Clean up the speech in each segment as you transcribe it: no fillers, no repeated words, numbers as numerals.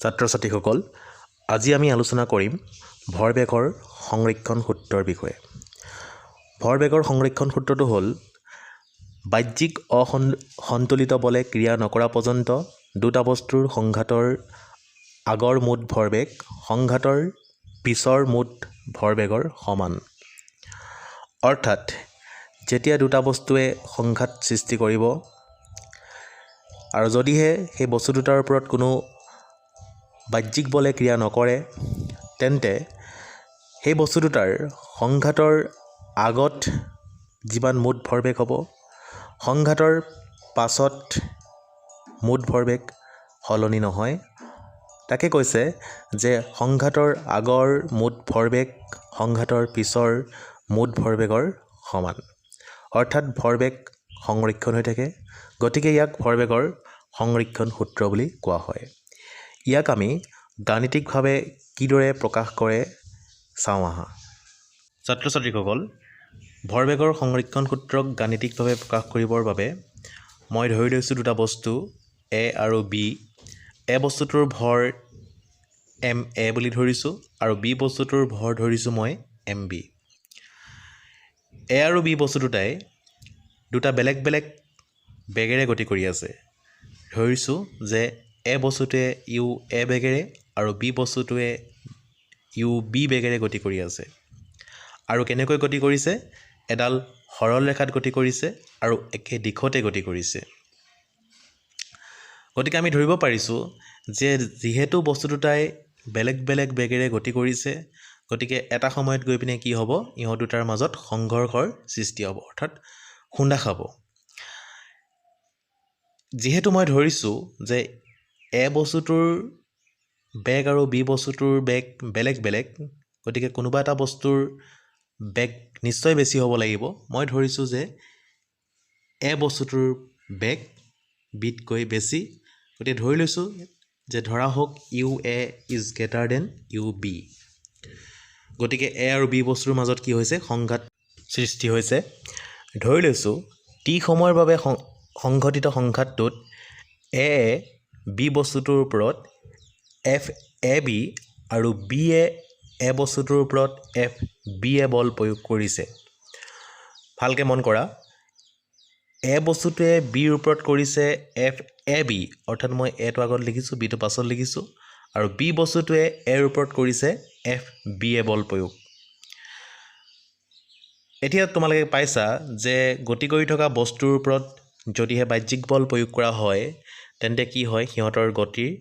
ছাত্ৰ ছাত্ৰীসকল আজি আমি আলোচনা কৰিম ভৰবেগৰ সংৰক্ষণ সূত্ৰৰ বিষয়ে। ভৰবেগৰ সংৰক্ষণ সূত্ৰটো হ'ল বাহ্যিক অসন্তুলিত বলে ক্ৰিয়া নকৰা পৰ্যন্ত দুটা বস্তুৰ সংঘাতৰ আগৰ মুঠ ভৰবেগ সংঘাতৰ পিছৰ মুঠ ভৰবেগৰ সমান। অৰ্থাৎ যেতিয়া দুটা বস্তুৱে সংঘাত সৃষ্টি কৰিব আৰু যদিহে সেই বস্তু দুটাৰ ওপৰত কোনো বাহ্যিক বলে ক্ৰিয়া নকৰে তেন্তে সেই বস্তু দুটাৰ সংঘাতৰ আগত যিমান মুঠ ভৰবেগ হ'ব সংঘাতৰ পাছত মুঠ ভৰবেগ সলনি নহয়। তাকে কৈছে যে সংঘাতৰ আগৰ মুঠ ভৰবেগ সংঘাতৰ পিছৰ মুঠ ভৰবেগৰ সমান। অৰ্থাৎ ভৰবেগ সংৰক্ষণ হৈ থাকে, গতিকে ইয়াক ভৰবেগৰ সংৰক্ষণ সূত্ৰ বুলি কোৱা হয়। ইয়াক আমি গাণিতিকভাৱে কিদৰে প্ৰকাশ কৰে চাওঁ আহা। ছাত্ৰ ছাত্ৰীসকল ভৰবেগৰ সংৰক্ষণ সূত্ৰক গাণিতিকভাৱে প্ৰকাশ কৰিবৰ বাবে মই ধৰি লৈছোঁ দুটা বস্তু এ আৰু বি। এ বস্তুটোৰ ভৰ MA বুলি ধৰিছোঁ আৰু বি বস্তুটোৰ ভৰ ধৰিছোঁ মই MB। এ আৰু বি বস্তু দুটাই দুটা বেলেগ বেলেগ বেগেৰে গতি কৰি আছে। ধৰিছোঁ যে এ বস্তুটোৱে UA বেগেৰে আৰু বি বস্তুটোৱে UB বেগেৰে গতি কৰি আছে। আৰু কেনেকৈ গতি কৰিছে? এডাল সৰল ৰেখাত গতি কৰিছে আৰু একে দিশতে গতি কৰিছে। গতিকে আমি ধৰিব পাৰিছোঁ যে যিহেতু বস্তু দুটাই বেলেগ বেলেগ বেগেৰে গতি কৰিছে, গতিকে এটা সময়ত গৈ পিনে কি হ'ব? ইহঁত দুটাৰ মাজত সংঘৰ্ষৰ সৃষ্টি হ'ব, অৰ্থাৎ খুন্দা খাব। যিহেতু মই ধৰিছোঁ যে এ বস্তুটোৰ বেগ আৰু বি বস্তুটোৰ বেগ বেলেগ বেলেগ, গতিকে কোনোবা এটা বস্তুৰ বেগ নিশ্চয় বেছি হ'ব লাগিব। মই ধৰিছোঁ যে এ বস্তুটোৰ বেগ বিতকৈ বেছি, গতিকে ধৰি লৈছোঁ যে ধৰা হওক UA is greater than UB। গতিকে এ আৰু বি বস্তুৰ মাজত কি হৈছে? সংঘাত সৃষ্টি হৈছে। ধৰি লৈছোঁ টি সময়ৰ বাবে সংঘটিত সংঘাতটোত এ বি বস্তুটোৰ ওপৰত FAB আৰু বিয়ে এ বস্তুটোৰ ওপৰত FBA বল প্ৰয়োগ কৰিছে। ভালকৈ মন কৰা, এ বস্তুটোৱে বিৰ ওপৰত কৰিছে FAB, অৰ্থাৎ মই এটো আগত লিখিছোঁ বিটো পাছত লিখিছোঁ, আৰু বি বস্তুটোৱে এৰ ওপৰত কৰিছে FBA বল প্ৰয়োগ। এতিয়া তোমালোকে পাইছা যে গতি কৰি থকা বস্তুৰ ওপৰত যদিহে বাহ্যিক বল প্ৰয়োগ কৰা হয় তেন্তে কি হয়? সিহঁতৰ গতিৰ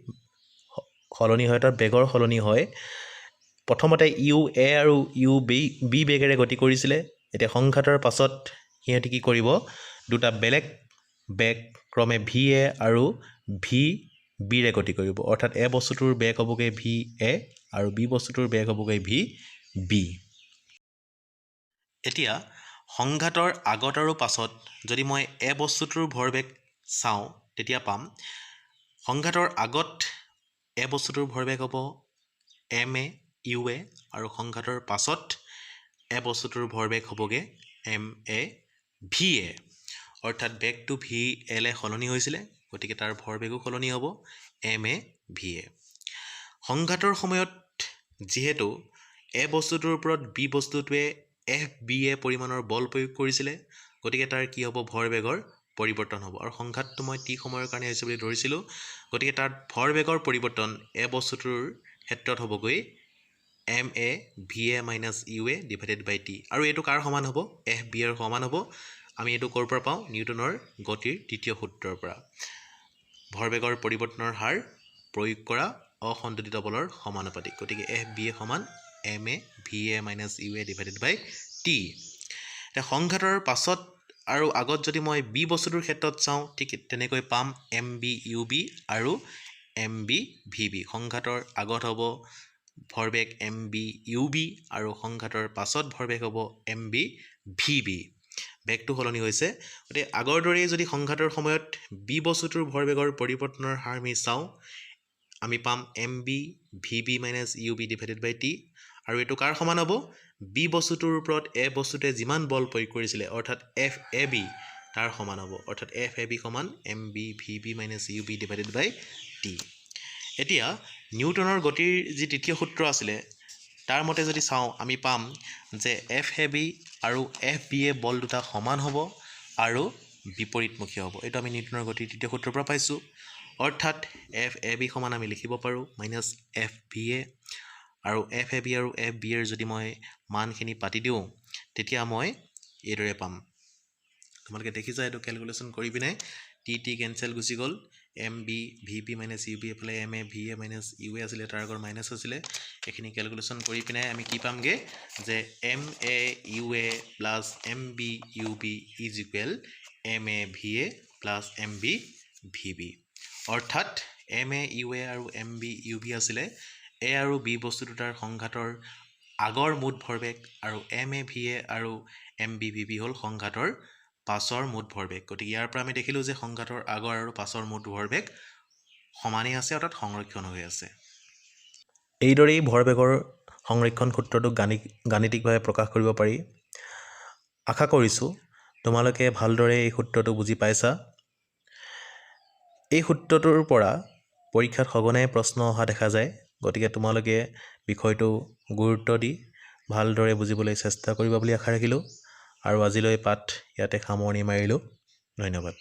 সলনি হয়, তাৰ বেগৰ সলনি হয়। প্ৰথমতে UA আৰু UB বেগেৰে গতি কৰিছিলে, এতিয়া সংঘাতৰ পাছত সিহঁতে কি কৰিব? দুটা বেলেগ বেগ ক্ৰমে VA আৰু VBৰে গতি কৰিব। অৰ্থাৎ এ বস্তুটোৰ বেগ হ'বগৈ VA আৰু বি বস্তুটোৰ বেগ হ'বগৈ VB। এতিয়া সংঘাতৰ আগত আৰু পাছত যদি মই এ বস্তুটোৰ ভৰবেগ চাওঁ তেতিয়া পাম সংঘাতৰ আগত এ বস্তুটোৰ ভৰবেগ হ'ব MA UA আৰু সংঘাতৰ পাছত এ বস্তুটোৰ ভৰবেগ হ'বগৈ MA VA। অৰ্থাৎ বেগটো VL সলনি হৈছিলে, গতিকে তাৰ ভৰবেগো সলনি হ'ব MA VA। সংঘাতৰ সময়ত যিহেতু এ বস্তুটোৰ ওপৰত বি বস্তুটোৱে FBA পৰিমাণৰ বল প্ৰয়োগ কৰিছিলে, গতিকে তাৰ কি হ'ব? ভৰবেগৰ পৰিৱৰ্তন হ'ব। আৰু সংঘাতটো মই টি সময়ৰ কাৰণে হৈছে বুলি ধৰিছিলোঁ, গতিকে তাত ভৰবেগৰ পৰিৱৰ্তন এ বস্তুটোৰ ক্ষেত্ৰত হ'বগৈ MA VA minus UA divided by t. আৰু এইটো কাৰ সমান হ'ব? FBAৰ সমান হ'ব। আমি এইটো ক'ৰ পৰা পাওঁ? নিউটনৰ গতিৰ দ্বিতীয় সূত্ৰৰ পৰা। ভৰবেগৰ পৰিৱৰ্তনৰ হাৰ প্ৰয়োগ কৰা অসন্তুলিত বলৰ সমানুপাতিক, গতিকে FBA সমান MA VA minus UA divided by t. এতিয়া সংঘাতৰ পাছত আৰু আগত যদি মই বি বস্তুটোৰ ক্ষেত্ৰত চাওঁ ঠিক তেনেকৈ পাম MB UB আৰু MB VB। সংঘাতৰ আগত হ'ব ভৰবেগ MB UB আৰু সংঘাতৰ পাছত ভৰবেগ হ'ব MB VB। বেগটো সলনি হৈছে, গতিকে আগৰ দৰেই যদি সংঘাতৰ সময়ত বি বস্তুটোৰ ভৰবেগৰ পৰিৱৰ্তনৰ হাৰ আমি চাওঁ, আমি পাম MB VB minus UB divided by t. আৰু এইটো কাৰ সমান হ'ব? বি বস্তুটোৰ ওপৰত এ বস্তুটোৱে যিমান বল প্ৰয়োগ কৰিছিলে অৰ্থাৎ FAB তাৰ সমান হ'ব। অৰ্থাৎ FAB সমান MB VB minus UB divided by t. এতিয়া নিউটনৰ গতিৰ যি তৃতীয় সূত্ৰ আছিলে তাৰ মতে যদি চাওঁ আমি পাম যে এফ এ বি আৰু এফ বি এ বল দুটা সমান হ'ব আৰু বিপৰীতমুখী হ'ব। এইটো আমি নিউটনৰ গতিৰ তৃতীয় সূত্ৰৰ পৰা পাইছোঁ। অৰ্থাৎ এফ এ বি সমান আমি লিখিব পাৰোঁ মাইনাছ এফ বি এ, আৰু এফ এ বি আৰু এফ বি এৰ যদি মই মানখিনি পাতি দিওঁ তেতিয়া মই এইদৰে পাম। তোমালোকে দেখিছা এইটো কেলকুলেশ্যন কৰি পিনে টি কেঞ্চেল গুচি গ'ল, M B V P minus U B এইফালে M A V A minus U A আছিলে, তাৰ আগত মাইনাছ আছিলে। এইখিনি কেলকুলেশ্যন কৰি পিনে আমি কি পামগৈ যে M A U A plus M B U B is equal M A V A plus M B V B. অৰ্থাৎ এম এ ইউ এ আৰু এম বি ইউ বি আছিলে এ আৰু বি বস্তু দুটাৰ সংঘাতৰ আগৰ মুঠ ভৰবেগ, আৰু এম এ ভি এ আৰু এম বি ভি বি হ'ল সংঘাতৰ পাছৰ মুঠ ভৰবেগ। গতিকে ইয়াৰ পৰা আমি দেখিলোঁ যে সংঘাতৰ আগৰ আৰু পাছৰ মুঠ ভৰবেগ সমানেই আছে, অৰ্থাৎ সংৰক্ষণ হৈ আছে। এইদৰেই ভৰবেগৰ সংৰক্ষণ সূত্ৰটোক গাণিতিকভাৱে প্ৰকাশ কৰিব পাৰি। আশা কৰিছোঁ তোমালোকে ভালদৰে এই সূত্ৰটো বুজি পাইছা। এই সূত্ৰটোৰ পৰা পৰীক্ষাত সঘনাই প্ৰশ্ন অহা দেখা যায়, গতিকে তোমালোকে বিষয়টো গুৰুত্ব দি ভালদৰে বুজিবলৈ চেষ্টা কৰিবা বুলি আশা ৰাখিলোঁ। আৰু আজিলৈ পাঠ ইয়াতে সামৰণি মাৰিলোঁ। ধন্যবাদ।